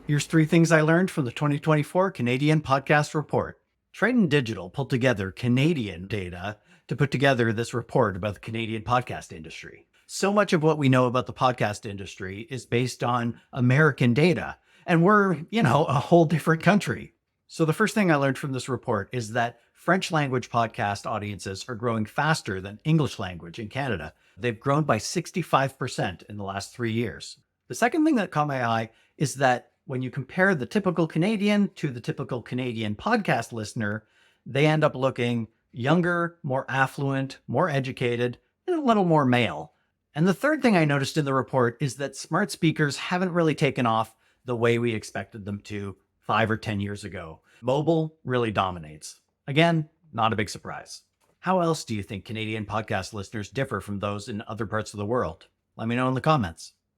Here's 3 things I learned from the 2024 Canadian Podcast Report. Triton Digital pulled together Canadian data to put together this report about the Canadian podcast industry. So much of what we know about the podcast industry is based on American data, and we're, a whole different country. So the first thing I learned from this report is that French language podcast audiences are growing faster than English language in Canada. They've grown by 65% in the last 3 years. The second thing that caught my eye is that when you compare the typical Canadian to the typical Canadian podcast listener, they end up looking younger, more affluent, more educated, and a little more male. And the third thing I noticed in the report is that smart speakers haven't really taken off the way we expected them to 5 or 10 years ago. Mobile really dominates. Again, not a big surprise. How else do you think Canadian podcast listeners differ from those in other parts of the world? Let me know in the comments.